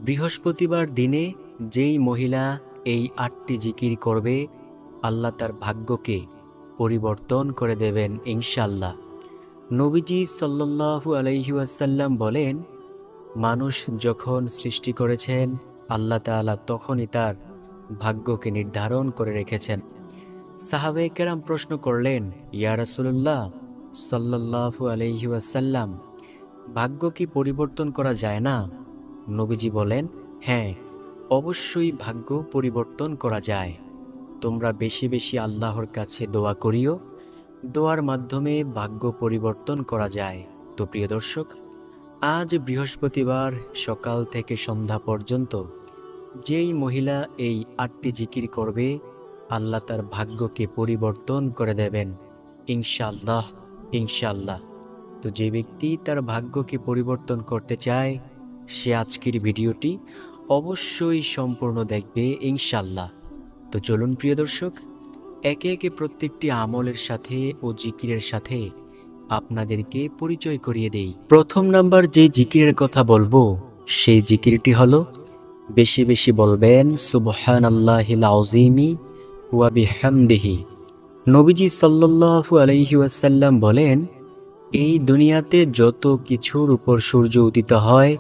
বৃহস্পতিবার দিনে যেই মহিলা এই ৮টি জিকির করবে, আল্লাহ তার ভাগ্যকে পরিবর্তন করে দেবেন ইনশাআল্লাহ। নবীজি সাল্লাল্লাহু আলাইহি ওয়াসাল্লাম বলেন, মানুষ যখন সৃষ্টি করেছেন আল্লাহ তাআলা তখনই তার ভাগ্যকে নির্ধারণ করে রেখেছেন। সাহাবায়ে কেরাম প্রশ্ন করলেন, ইয়া রাসূলুল্লাহ সাল্লাল্লাহু আলাইহি ওয়াসাল্লাম, ভাগ্য কি পরিবর্তন করা যায় না? নবীজি বলেন, হ্যাঁ, অবশ্যই ভাগ্য পরিবর্তন করা যায়। তোমরা বেশি বেশি আল্লাহর কাছে দোয়া করিও, দোয়ার মাধ্যমে ভাগ্য পরিবর্তন করা যায়। তো প্রিয় দর্শক, আজ বৃহস্পতিবার সকাল থেকে সন্ধ্যা পর্যন্ত যেই মহিলা এই ৮টি জিকির করবে, আল্লাহ তার ভাগ্যকে পরিবর্তন করে দেবেন ইনশাআল্লাহ ইনশাআল্লাহ। তো যে ব্যক্তি তার ভাগ্যকে পরিবর্তন করতে চায়, সে আজকের ভিডিওটি অবশ্যই সম্পূর্ণ দেখবে ইনশাআল্লাহ। তো চলুন প্রিয় দর্শক, একে একে প্রত্যেকটি আমলের সাথে ও জিকিরের সাথে আপনাদেরকে পরিচয় করিয়ে দেই। প্রথম নাম্বার যে জিকিরের কথা বলবো, সেই জিকিরটি হলো, বেশি বেশি বলবেন সুবহানাল্লাহিল আযীমি ওয়া বিহামদিহি। নবীজি সাল্লাল্লাহু আলাইহি ওয়াসাল্লাম বলেন, এই দুনিয়াতে যত কিছুর উপর সূর্য উদিত হয়,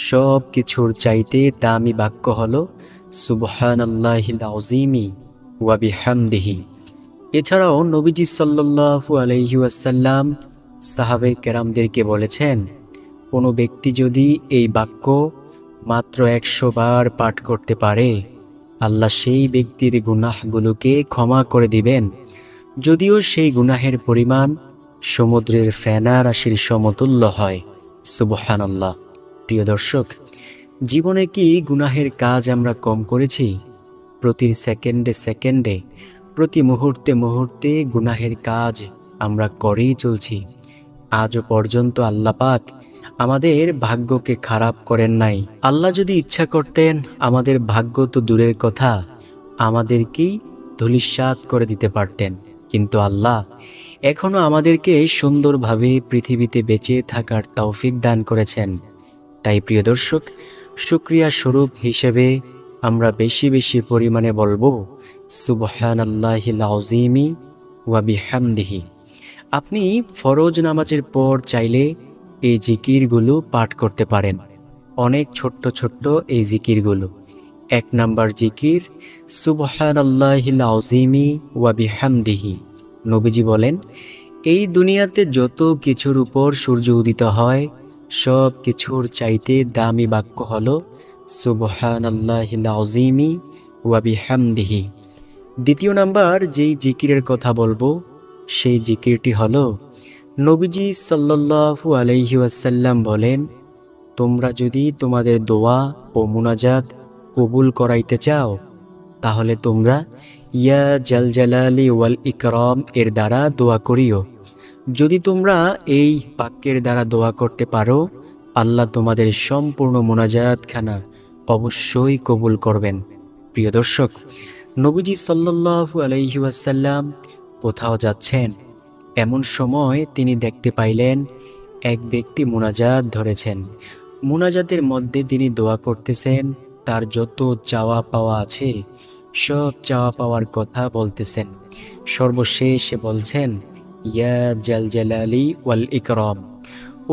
সব কিছুর চাইতে দামি বাক্য হলো সুবহানাল্লাহিল আযীমি ওয়া বিহামদিহি। এছাড়াও নবীজি সাল্লাল্লাহু আলাইহি ওয়াসাল্লাম সাহাবে কেরামদেরকে বলেছেন, কোনো ব্যক্তি যদি এই বাক্য মাত্র ১০০ বার পাঠ করতে পারে, আল্লাহ সেই ব্যক্তির গুনাহগুলোকে ক্ষমা করে দিবেন, যদিও সেই গুনাহের পরিমাণ সমুদ্রের ফেনা রাশির সমতুল্য হয়। সুবহানাল্লাহ। প্রিয় দর্শক, জীবনে কি গুনাহের কাজ আমরা কম করেছি? প্রতি সেকেন্ডে সেকেন্ডে, প্রতি মুহূর্তে মুহূর্তে গুনাহের কাজ আমরা করেই চলছি। আজও পর্যন্ত আল্লাহ পাক আমাদের ভাগ্যকে খারাপ করেন নাই। আল্লাহ যদি ইচ্ছা করতেন, আমাদের ভাগ্য তো দূরের কথা, আমাদেরকেই ধূলিসাৎ করে দিতে পারতেন। কিন্তু আল্লাহ এখনো আমাদেরকে সুন্দরভাবে পৃথিবীতে বেঁচে থাকার তৌফিক দান করেছেন। তাই প্রিয় দর্শক, শুকরিয়া স্বরূপ হিসেবে আমরা বেশি বেশি পরিমাণে বলবো সুবহানাল্লাহিল আযীমি ওয়া বিহামদিহি। আপনি ফরজ নামাজের পর চাইলে এই জিকিরগুলো পাঠ করতে পারেন। অনেক ছোট্ট ছোট্ট এই জিকিরগুলো। ১ নাম্বার জিকির সুবহানাল্লাহিল আযীমি ওয়া বিহামদিহি। নবীজি বলেন, এই দুনিয়াতে যত কিছুর উপর সূর্য উদিত হয়, সব কিছুর চাইতে দামি বাক্য হলো সুবহানাল্লাহিল আযীমি ওয়া বিহামদিহি। দ্বিতীয় নাম্বার যেই জিকিরের কথা বলবো, সেই জিকিরটি হলো, নবীজি সাল্লাল্লাহু আলাইহি ওয়াসাল্লাম বলেন, তোমরা যদি তোমাদের দোয়া ও মুনাজাত কবুল করাইতে চাও, তাহলে তোমরা ইয়া জালজালালি ওয়াল ইকরাম এর দ্বারা দোয়া করিও। যদি তোমরা এই বাক্যের দ্বারা দোয়া করতে পারো, আল্লাহ তোমাদের সম্পূর্ণ মুনাজাতখানা অবশ্যই কবুল করবেন। প্রিয় দর্শক, নবীজি সাল্লাল্লাহু আলাইহি ওয়াসাল্লাম কোথাও যাচ্ছেন, এমন সময় তিনি দেখতে পাইলেন এক ব্যক্তি মুনাজাত ধরেছেন। মুনাজাতের মধ্যে তিনি দোয়া করতেছেন, তার যত চাওয়া পাওয়া আছে সব চাওয়া পাওয়ার কথা বলতেছেন। সর্বশেষে বলছেন, ইয়া জালজালালি ওয়াল ইকরাম।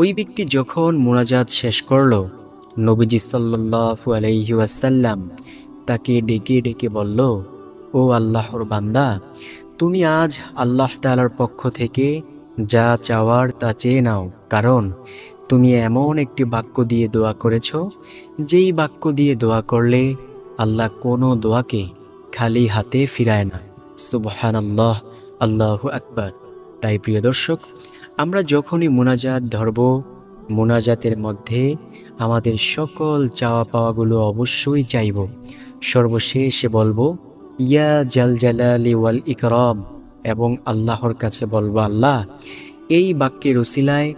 ওই ব্যক্তি যখন মুনাজাত শেষ করলো, নবীজি সাল্লাল্লাহু আলাইহি ওয়াসাল্লাম তাকে ডেকে ডেকে বলল, ও আল্লাহর বান্দা, তুমি আজ আল্লাহ তাআলার পক্ষ থেকে যা চাওয়ার তা চেয়ে নাও, কারণ তুমি এমন একটি বাক্য দিয়ে দোয়া করেছ, যেই বাক্য দিয়ে দোয়া করলে আল্লাহ কোনো দোয়াকে খালি হাতে ফিরায় না। সুবহানাল্লাহ, আল্লাহু আকবার। তাই প্রিয় দর্শক, আমরা যখনই মুনাজাত ধরব, মুনাজাতের মধ্যে আমাদের সকল চাওয়া পাওয়াগুলো অবশ্যই চাইব। সর্বশেষে বলবো ইয়া জালজালালি ওয়াল ইকরাম, এবং আল্লাহর কাছে বলবো, আল্লাহ এই বাক্যের উসিলায়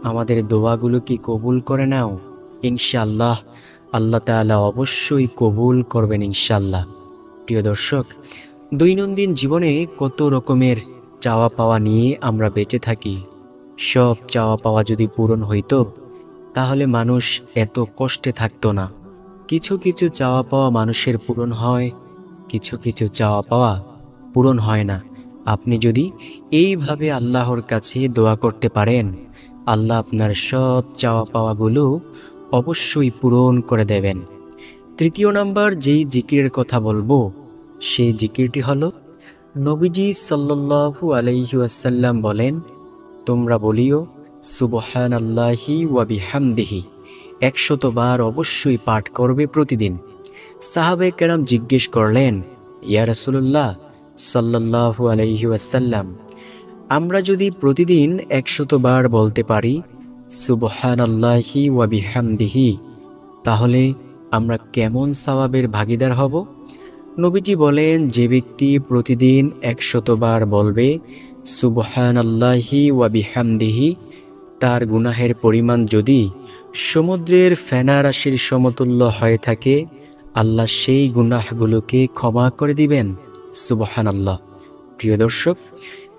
আমাদের দোয়াগুলো কি কবুল করে নাও। ইনশাআল্লাহ আল্লাহ তাআলা অবশ্যই কবুল করবেন ইনশাআল্লাহ। প্রিয় দর্শক, দৈনন্দিন জীবনে কত রকমের চাওয়া পাওয়া নিয়ে আমরা বেঁচে থাকি। সব চাওয়া পাওয়া যদি পূরণ হইতো, তাহলে মানুষ এত কষ্টে থাকতো না। কিছু কিছু চাওয়া পাওয়া মানুষের পূরণ হয়, কিছু কিছু চাওয়া পাওয়া পূরণ হয় না। আপনি যদি এইভাবে আল্লাহর কাছে দোয়া করতে পারেন, আল্লাহ আপনার সব চাওয়া পাওয়াগুলো অবশ্যই পূরণ করে দেবেন। তৃতীয় নাম্বার যেই জিকিরের কথা বলবো, সেই জিকিরটি হলো, নবীজি সাল্লাল্লাহু আলাইহি ওয়াসাল্লাম বলেন, তোমরা বলিও সুবহানাল্লাহি ওয়া বিহামদিহি, 100 বার অবশ্যই পাঠ করবে প্রতিদিন। সাহাবে কেরাম জিজ্ঞেস করলেন, ইয়া রাসূলুল্লাহ সাল্লাল্লাহু আলাইহি ওয়াসাল্লাম, আমরা যদি প্রতিদিন 100 বার বলতে পারি সুবহানাল্লাহি ওয়া বিহামদিহি, তাহলে আমরা কেমন সওয়াবের ভাগীদার হব? নবীজি বলেন, যে ব্যক্তি প্রতিদিন 100 বার বলবে সুবহানাল্লাহি ওয়া বিহামদিহি, তার গুনাহের পরিমাণ যদি সমুদ্রের ফেনা রাশির সমতুল্য হয়ে থাকে, আল্লাহ সেই গুনাহগুলোকে ক্ষমা করে দিবেন। সুবহানাল্লাহ। প্রিয় দর্শক,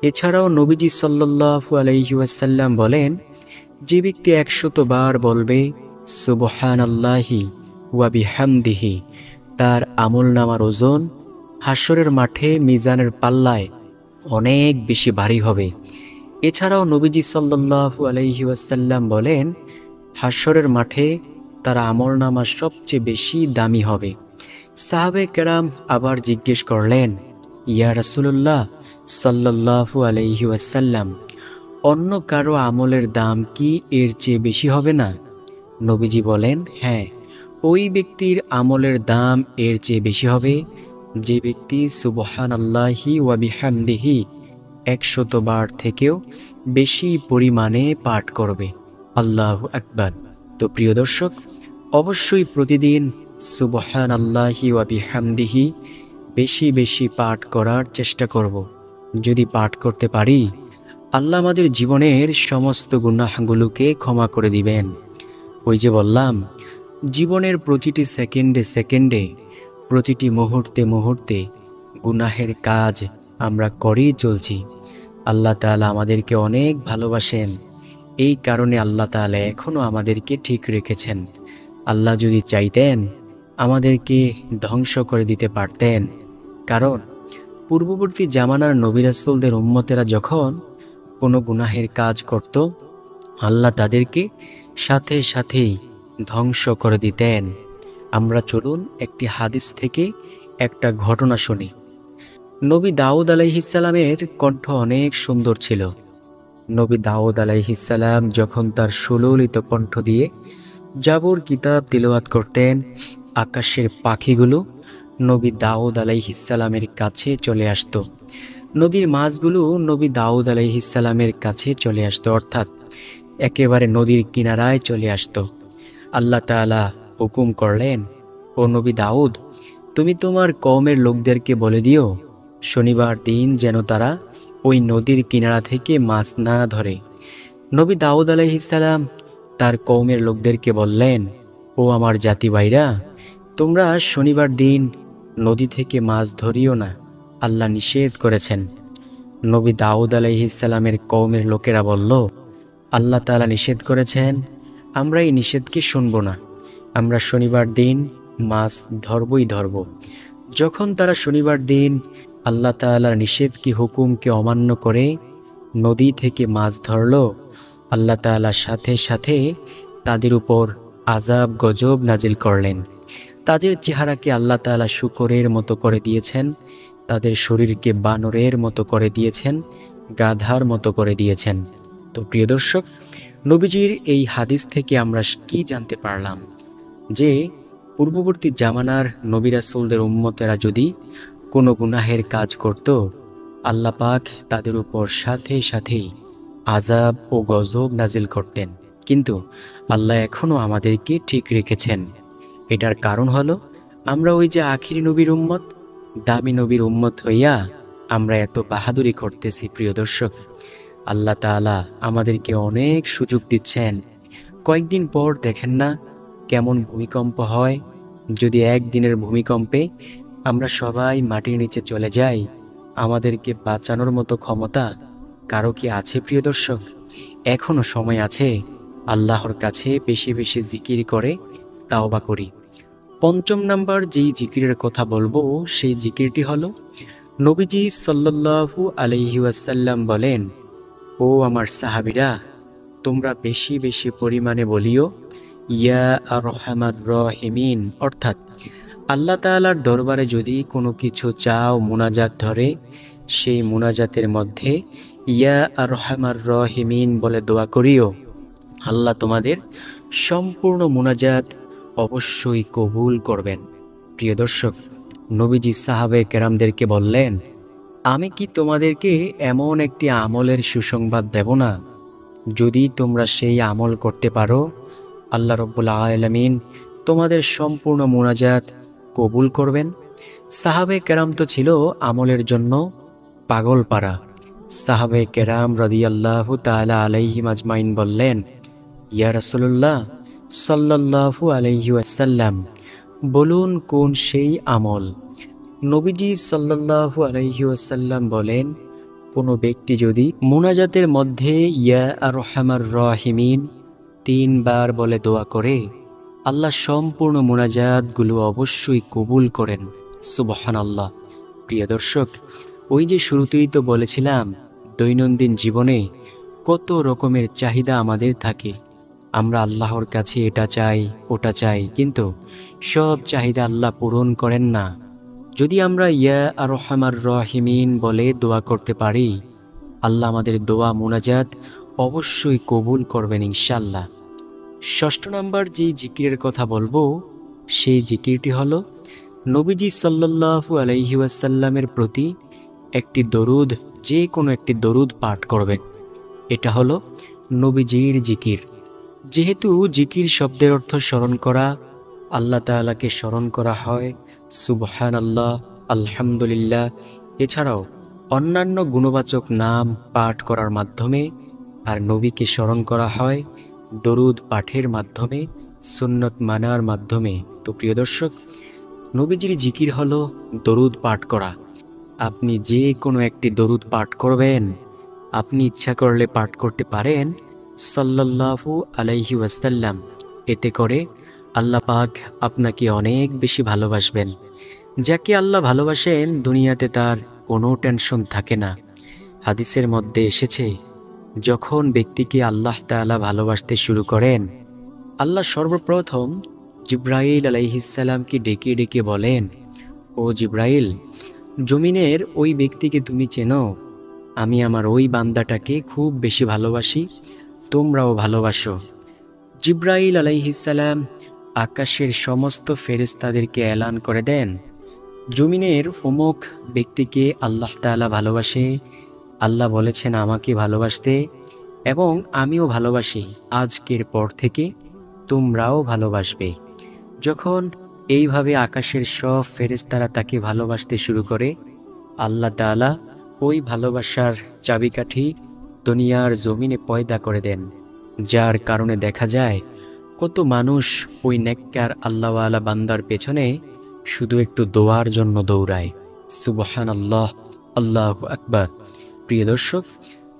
এছাড়াও নবীজি সাল্লাল্লাহু আলাইহি ওয়াসাল্লাম বলেন, যে ব্যক্তি 100 বার বলবে সুবহানাল্লাহি ওয়া বিহামদিহি, তার আমলনামার ওজন হাশরের মাঠে মিজানের পাল্লায় অনেক বেশি ভারী হবে। এছাড়াও নবীজি সাল্লাল্লাহু আলাইহি ওয়াসাল্লাম বলেন, হাশরের মাঠে তার আমলনামা সবচেয়ে বেশি দামি হবে। সাহাবে কেরাম আবার জিজ্ঞেস করলেন, ইয়া রাসূলুল্লাহ সাল্লাল্লাহু আলাইহি ওয়াসাল্লাম, অন্য কারো আমলের দাম কি এর চেয়ে বেশি হবে না? নবীজি বলেন, হ্যাঁ, ওই ব্যক্তির আমলের দাম এর চেয়ে বেশি হবে যে ব্যক্তি সুবহানাল্লাহি ওয়া বিহামদিহি 100 বার থেকেও বেশি পরিমাণে পাঠ করবে। আল্লাহু আকবার। তো প্রিয় দর্শক, অবশ্যই প্রতিদিন সুবহানাল্লাহি ওয়া বিহামদিহি বেশি বেশি পাঠ করার চেষ্টা করব। যদি পাঠ করতে পারি, আল্লাহ আমাদের জীবনের সমস্ত গুনাহগুলোকে ক্ষমা করে দিবেন। ওই যে বললাম, জীবনের প্রতিটি সেকেন্ডে সেকেন্ডে, প্রতিটি মুহূর্তে মুহূর্তে গুনাহের কাজ আমরা করেই চলছি। আল্লাহ তাআলা আমাদেরকে অনেক ভালোবাসেন, এই কারণে আল্লাহ তাআলা এখনও আমাদেরকে ঠিক রেখেছেন। আল্লাহ যদি চাইতেন, আমাদেরকে ধ্বংস করে দিতে পারতেন। কারণ পূর্ববর্তী জামানার নবী রাসূলদের উম্মতেরা যখন কোনো গুনাহের কাজ করত, আল্লাহ তাদেরকে সাথে সাথেই ধ্বংস করে দিতেন। আমরা চলুন একটি হাদিস থেকে একটা ঘটনা শুনি। নবী দাউদ আলাইহিসসালামের কণ্ঠ অনেক সুন্দর ছিল। নবী দাউদ আলাইহিসসালাম যখন তার সুললিত কণ্ঠ দিয়ে জাবর কিতাব তিলাওয়াত করতেন, আকাশের পাখিগুলো নবী দাউদ আলাইহিসসালামের কাছে চলে আসতো। নদীর মাছগুলো নবী দাউদ আলাইহিসসালামের কাছে চলে আসতো, অর্থাৎ একেবারে নদীর কিনারায় চলে আসতো। আল্লাহ তাআলা হুকুম করলেন, ও নবী দাউদ, তুমি তোমার কওমের লোকদেরকে বলে দিও, শনিবার দিন যেন তারা ওই নদীর কিনারা থেকে মাছ না ধরে। নবী দাউদ আলাইহিসসালাম তার কওমের লোকদেরকে বললেন, ও আমার জাতি ভাইরা, তোমরা শনিবার দিন নদী থেকে মাছ ধরিও না, আল্লাহ নিষেধ করেছেন। নবী দাউদ আলাইহিসসালামের কওমের লোকেরা বলল, আল্লাহ তাআলা নিষেধ করেছেন, আমরা এই নিষেধকে শুনব না, আমরা শনিবার দিন মাছ ধরবই ধরব। যখন তারা শনিবার দিন আল্লাহ তাআলার নিষেধকে হুকুমকে অমান্য করে নদী থেকে মাছ ধরল, আল্লাহ তাআলা সাথে সাথে তাদের উপর আযাব গজব নাজিল করলেন। তাদের চেহারাকে আল্লাহ তাআলা শূকরের মতো করে দিয়েছেন, তাদের শরীরকে বানরের মতো করে দিয়েছেন, গাধার মতো করে দিয়েছেন। তো প্রিয় দর্শক, নবীজির এই হাদিস থেকে আমরা কি জানতে পারলাম? যে পূর্ববর্তী জামানার নবী রাসূলদের উম্মতেরা যদি কোনো গুনাহের কাজ করত, আল্লাহ পাক তাদের উপর সাথে সাথেই আযাব ও গজব নাজিল করতেন। কিন্তু আল্লাহ এখনও আমাদেরকে ঠিক রেখেছেন। এটার কারণ হলো, আমরা ওই যে আখিরি নবীর উম্মত, দামি নবীর উম্মত হইয়া আমরা এত বাহাদুরি করতেছি। প্রিয় দর্শক, আল্লাহ তাআলা আমাদেরকে অনেক সুযোগ দিচ্ছেন। কয়েকদিন পর দেখেন না কেমন ভূমিকম্প হয়। যদি একদিনের ভূমিকম্পে আমরা সবাই মাটির নিচে চলে যাই, আমাদেরকে বাঁচানোর মতো ক্ষমতা কারো কি আছে? প্রিয় দর্শক, এখনো সময় আছে। আল্লাহর কাছে বেশি বেশি জিকির করে তাওবা করি। পঞ্চম নাম্বার যেই জিকিরের কথা বলবো সেই জিকিরটি হলো নবীজি সাল্লাল্লাহু আলাইহি ওয়াসাল্লাম বলেন, ও আমার সাহাবীরা, তোমরা বেশি বেশি পরিমাণে বলিও ইয়া আরহামার রহিমিন, অর্থাৎ আল্লাহ তাআলার দরবারে যদি কোনো কিছু চাও, মুনাজাত ধরে, সেই মুনাজাতের মধ্যে ইয়া আরহামার রহিমিন বলে দোয়া করিও। আল্লাহ তোমাদের সম্পূর্ণ মুনাজাত অবশ্যই কবুল করবেন। প্রিয় দর্শক, নবীজি সাহাবে কেরামদেরকে বললেন, আমি কি তোমাদেরকে এমন একটি আমলের সুসংবাদ দেব না, যদি তোমরা সেই আমল করতে পারো আল্লাহ রব্বুল আলামিন তোমাদের সম্পূর্ণ মুনাজাত কবুল করবেন। সাহাবে কেরাম তো ছিল আমলের জন্য পাগল পারা। সাহাবে কেরাম রাদিয়াল্লাহু তাআলা আলাইহিম আজমাইন বললেন, ইয়া রাসূলুল্লাহ সাল্লাল্লাহু আলাইহি ওয়াসাল্লাম, বলুন কোন সেই আমল? নবীজি সাল্লাল্লাহু আলাইহি ওয়াসাল্লাম বলেন, কোনো ব্যক্তি যদি মুনাজাতের মধ্যে ইয়া আরহামার রাহিমিন 3 বার বলে দোয়া করে, আল্লাহ সম্পূর্ণ মুনাজাতগুলো অবশ্যই কবুল করেন। সুবহানাল্লাহ। প্রিয় দর্শক, ওই যে শুরুতেই তো বলেছিলাম, দৈনন্দিন জীবনে কত রকমের চাহিদা আমাদের থাকে। আমরা আল্লাহর কাছে এটা চাই, ওটা চাই, কিন্তু সব চাহিদা আল্লাহ পূরণ করেন না। যদি আমরা ইয়া আরহামার রাহিমিন বলে দোয়া করতে পারি, আল্লাহ আমাদের দোয়া মুনাজাত অবশ্যই কবুল করবেন ইনশাআল্লাহ। ষষ্ঠ নাম্বার যেই জিকিরের কথা বলবো সেই জিকিরটি হলো নবীজি সাল্লাল্লাহু আলাইহি ওয়াসাল্লামের প্রতি একটি দরুদ, যে কোনো একটি দরুদ পাঠ করবেন। এটা হলো নবীজির জিকির। যেহেতু জিকির শব্দের অর্থ স্মরণ করা, আল্লাহ তাআলাকে স্মরণ করা হয় সুবহানাল্লাহ, আলহামদুলিল্লাহ, এছাড়াও অন্যান্য গুণবাচক নাম পাঠ করার মাধ্যমে, আর নবীকে স্মরণ করা হয় দরুদ পাঠের মাধ্যমে, সুন্নত মানার মাধ্যমে। তো প্রিয় দর্শক, নবীজির জিকির হলো দরুদ পাঠ করা। আপনি যে কোনো একটি দরুদ পাঠ করবেন। আপনি ইচ্ছা করলে পাঠ করতে পারেন সাল্লাল্লাহু আলাইহি ওয়াসাল্লাম। এতে করে আল্লাহ পাক আপনাকে অনেক বেশি ভালোবাসবেন। যাকে আল্লাহ ভালোবাসেন, দুনিয়াতে তার কোনো টেনশন থাকে না। হাদিসের মধ্যে এসেছে, যখন ব্যক্তিকে আল্লাহ তাআলা ভালোবাসতে শুরু করেন, আল্লাহ সর্বপ্রথম জিব্রাইল আলাইহিসসালামকে ডেকে ডেকে বলেন, ও জিব্রাইল, জমিনের ওই ব্যক্তিকে তুমি চেনো? আমি আমার ওই বান্দাটাকে খুব বেশি ভালোবাসি, তোমরাও ভালোবাসো। জিব্রাইল আলাইহিসসালাম আকাশের সমস্ত ফেরেশতাদেরকে এলান করে দেন, জমিনের অমুক ব্যক্তিকে আল্লাহ তাআলা ভালোবাসে, আল্লাহ বলেছেন আমাকে ভালোবাসতে, এবং আমিও ভালোবাসি, আজকের পর থেকে তোমরাও ভালোবাসবে। যখন এইভাবে আকাশের সব ফেরেশতারা তাকে ভালোবাসতে শুরু করে, আল্লাহ তাআলা ওই ভালোবাসার চাবিকাঠি দুনিয়ার জমিনে পয়দা করে দেন, যার কারণে দেখা যায় কত মানুষ ওই নেককার আল্লাহওয়ালা বান্দার পেছনে শুধু একটু দোয়ার জন্য দৌড়ায়। সুবহানাল্লাহ, আল্লাহু আকবার। প্রিয় দর্শক,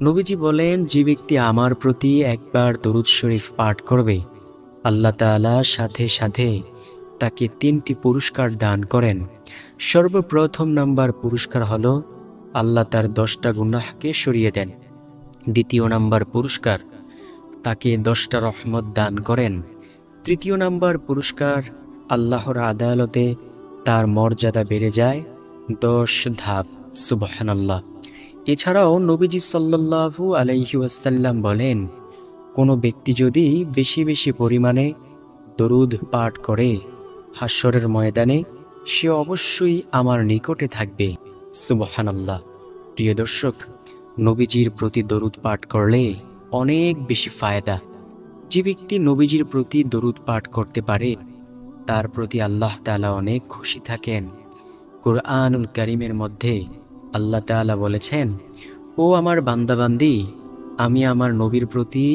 নবীজি বলেন, যে ব্যক্তি আমার প্রতি একবার দরুদ শরীফ পাঠ করবে, আল্লাহ তাআলা সাথে সাথে তাকে 3টি পুরস্কার দান করেন। সর্বপ্রথম নাম্বার পুরস্কার হলো আল্লাহ তার 10টা গুনাহকে সরিয়ে দেন। দ্বিতীয় নাম্বার পুরস্কার, তাকে 10টা রহমত দান করেন। তৃতীয় নাম্বার পুরস্কার, আল্লাহর আদালতে তার মর্যাদা বেড়ে যায় 10 ধাপ। সুবহানাল্লাহ। এছাড়াও নবীজি সাল্লাল্লাহু আলাইহি ওয়াসাল্লাম বলেন, কোনো ব্যক্তি যদি বেশি বেশি পরিমাণে দরুদ পাঠ করে, হাশরের ময়দানে সে অবশ্যই আমার নিকটে থাকবে। সুবহানাল্লাহ। প্রিয় দর্শক, নবীজির প্রতি দরুদ পাঠ করলে অনেক বেশি ফায়দা। যে ব্যক্তি নবীজির প্রতি দরুদ পাঠ করতে পারে, তার প্রতি আল্লাহ তাআলা অনেক খুশি থাকেন। কুরআনুল কারীমের মধ্যে আল্লাহ তাআলা বলেছেন, ও আমার বান্দাবান্দি, আমি আমার নবীর প্রতি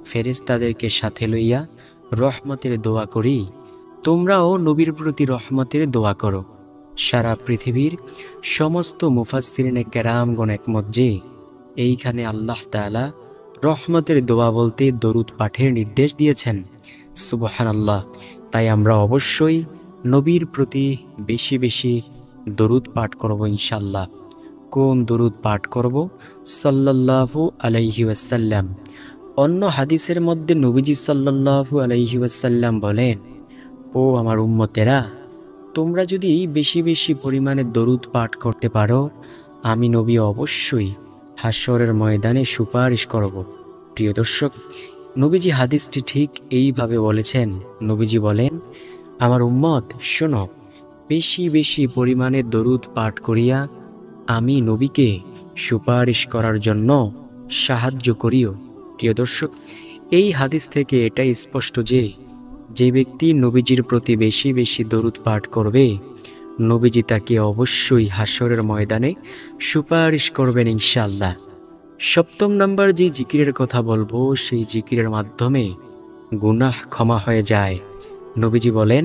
ফেরেশতাদেরকে সাথে লইয়া রহমতের দোয়া করি, তোমরাও নবীর প্রতি রহমতের দোয়া করো। সারা পৃথিবীর সমস্ত মুফাসসিরিনে কেরামগণ একমত যে এইখানে আল্লাহ তাআলা রহমতের দোয়া বলতে দরুদ পাঠের নির্দেশ দিয়েছেন। সুবহানাল্লাহ। তাই আমরা অবশ্যই নবীর প্রতি বেশি বেশি দরুদ পাঠ করব ইনশাল্লাহ। কোন দরুদ পাঠ করব? সাল্লাল্লাহু আলাইহি ওয়াসাল্লাম। অন্য হাদিসের মধ্যে নবীজি সাল্লাল্লাহু আলাইহি ওয়াসাল্লাম বলেন, ও আমার উম্মতেরা, তোমরা যদি বেশি বেশি পরিমাণে দরুদ পাঠ করতে পারো, আমি নবী অবশ্যই হাশরের ময়দানে সুপারিশ করব। প্রিয় দর্শক, নবীজি হাদিসটি ঠিক এইভাবে বলেছেন। নবীজি বলেন, আমার উম্মত শোনো, বেশি বেশি পরিমাণে দরুদ পাঠ করিয়া আমি নবীকে সুপারিশ করার জন্য সাহায্য করিও। প্রিয় দর্শক, এই হাদিস থেকে এটাই স্পষ্ট যে যে ব্যক্তি নবীজির প্রতি বেশি বেশি দরুদ পাঠ করবে, নবীজি তাকে অবশ্যই হাশরের ময়দানে সুপারিশ করবেন ইনশাআল্লাহ। সপ্তম নাম্বার যে জিকিরের কথা বলবো, সেই জিকিরের মাধ্যমে গুনাহ ক্ষমা হয়ে যায়। নবীজি বলেন,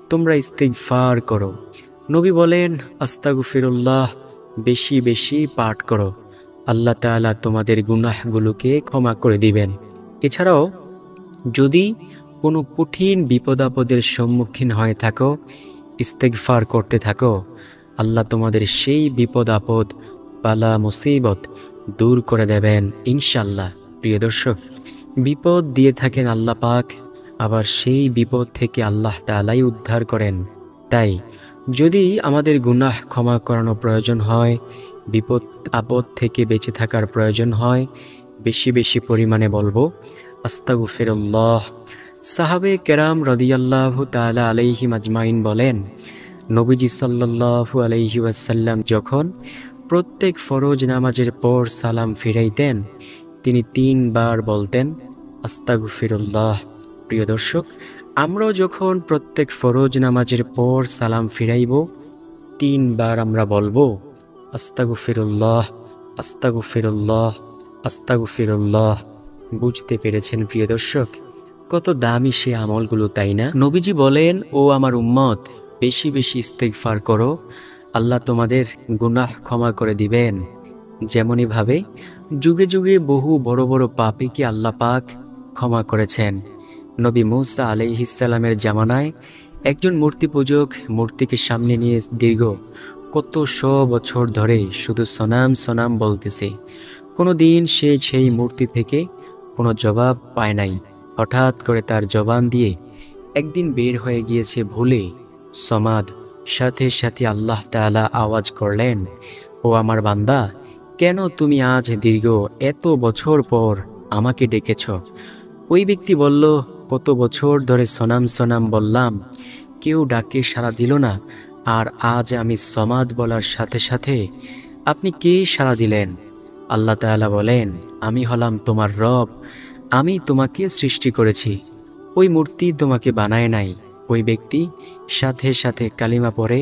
তোমরা ইস্তিগফার করো। নবী বলেন, আস্তাগফিরুল্লাহ বেশি বেশি পাঠ করো, আল্লাহ তাআলা তোমাদের গুনাহগুলোকে ক্ষমা করে দিবেন। এছাড়াও যদি কোনো কঠিন বিপদ আপদের সম্মুখীন হয়ে থাকো, ইস্তিগফার করতে থাকো, আল্লাহ তোমাদের সেই বিপদ আপদ, বালা মুসিবত দূর করে দেবেন ইনশাল্লাহ। প্রিয় দর্শক, বিপদ দিয়ে থাকেন আল্লাহ পাক, আবার সেই বিপদ থেকে আল্লাহ তাআলাই উদ্ধার করেন। তাই যদি আমাদের গুনাহ ক্ষমা করানো প্রয়োজন হয়, বিপদ আপদ থেকে বেঁচে থাকার প্রয়োজন হয়, বেশি বেশি পরিমাণে বলবো আস্তাগফিরুল্লাহ। সাহাবে কেরাম রাদিয়াল্লাহু তাআলা আলাইহিম আজমাইন বলেন, নবীজি সাল্লাল্লাহু আলাইহি ওয়াসাল্লাম যখন প্রত্যেক ফরজ নামাজের পর সালাম ফিরাইতেন, তিনি 3 বার বলতেন আস্তাগফিরুল্লাহ। প্রিয় দর্শক, আমরাও যখন প্রত্যেক ফরজ নামাজের পর সালাম ফিরাইব, 3 বার আমরা বলবো আস্তাগফিরুল্লাহ, আস্তাগফিরুল্লাহ, আস্তাগফিরুল্লাহ। বুঝতে পেরেছেন প্রিয় দর্শক, কত দামি সে আমলগুলো, তাই না? নবীজি বলেন, ও আমার উম্মত, বেশি বেশি ইস্তিগফার করো, আল্লাহ তোমাদের গুনাহ ক্ষমা করে দিবেন। যেমনইভাবে যুগে যুগে বহু বড় বড় পাপীকে আল্লাহ পাক ক্ষমা করেছেন। নবী মূসা আলাইহিস সালামের জামানায় একজন মূর্তি পূজক মূর্তিকে সামনে নিয়ে দীর্ঘ কত 100 বছর ধরে শুধু সনাম সনাম বলতেছে। কোনো দিন সে সেই মূর্তি থেকে কোনো জবাব পায় নাই। হঠাৎ করে তার জবান দিয়ে একদিন বের হয়ে গিয়েছে ভুলে সমাদ। সাথে সাথে আল্লাহ তাআলা আওয়াজ করলেন, ও আমার বান্দা, কেন তুমি আজ দীর্ঘ এত বছর পর আমাকে ডেকেছ? ওই ব্যক্তি বলল, কত বছর ধরে সনাম সনাম বললাম, কেউ ডাকে সাড়া দিল না, আর আজ আমি সমাদ বলার সাথে সাথে আপনি কে সাড়া দিলেন? আল্লাহ তাআলা বলেন, আমি হলাম তোমার রব, আমি তোমাকে সৃষ্টি করেছি, ওই মূর্তি তোমাকে বানায় নাই। ওই ব্যক্তি সাথে সাথে কালিমা পড়ে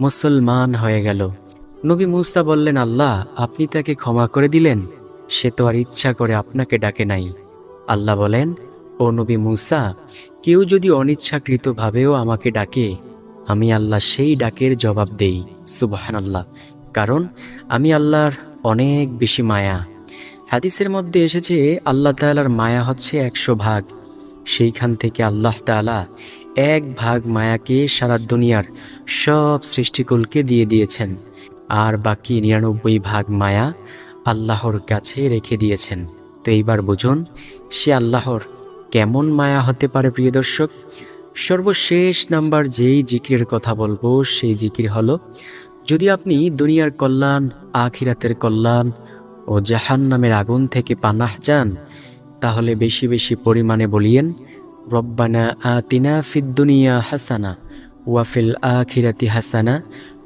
মুসলমান হয়ে গেল। নবী মূসা বললেন, আল্লাহ, আপনি তাকে ক্ষমা করে দিলেন, সে তো আর ইচ্ছা করে আপনাকে ডাকে নাই। আল্লাহ বলেন, ও নবী মূসা, কেউ যদি অনিচ্ছাকৃতভাবেও আমাকে ডাকে, আমি আল্লাহ সেই ডাকের জবাব দেই। সুবহানাল্লাহ, কারণ আমি আল্লাহর অনেক বেশি মায়া। হাদিসের মধ্যে এসেছে, আল্লাহ তাআলার মায়া হচ্ছে 100 ভাগ। সেইখান থেকে আল্লাহ তাআলা 1 ভাগ মায়াকে সারা দুনিয়ার সব সৃষ্টিকুলকে দিয়ে দিয়েছেন, আর বাকি 99 ভাগ মায়া আল্লাহর কাছে রেখে দিয়েছেন। তো এইবার বুঝুন সে আল্লাহর কেমন মায়া হতে পারে। প্রিয় দর্শক, সর্বশেষ নাম্বার যেই জিকিরের কথা বলবো, সেই জিকির হলো, যদি আপনি দুনিয়ার কল্যাণ, আখিরাতের কল্যাণ ও জাহান্নামের আগুন থেকে পানাহ চান, তাহলে বেশি বেশি পরিমাণে বলিয়েন, রব্বানা আতিনা ফিদ দুনিয়া হাসানা ওয়া ফিল আখিরাতি হাসানা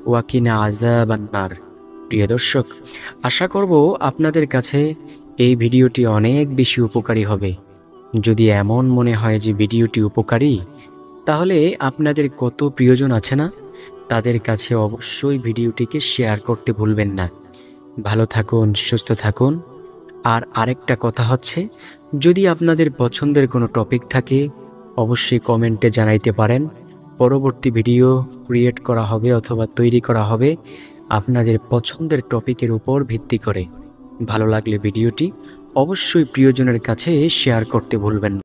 ওয়া কিনা আযাবান নার। প্রিয় দর্শক, আশা করব আপনাদের কাছে এই ভিডিওটি অনেক বেশি উপকারী হবে। যদি এমন মনে হয় যে ভিডিওটি উপকারী, তাহলে আপনাদের কত প্রিয়জন আছে না, তাদের কাছে অবশ্যই ভিডিওটিকে শেয়ার করতে ভুলবেন না। ভালো থাকুন, সুস্থ থাকুন। আর আরেকটা কথা হচ্ছে, যদি আপনাদের পছন্দের কোনো টপিক থাকে, অবশ্যই কমেন্টে জানাইতে পারেন। পরবর্তী ভিডিও ক্রিয়েট করা হবে অথবা তৈরি করা হবে আপনাদের পছন্দের টপিকের উপর ভিত্তি করে। ভালো লাগলে ভিডিওটি অবশ্যই প্রিয়জনের কাছে শেয়ার করতে ভুলবেন না।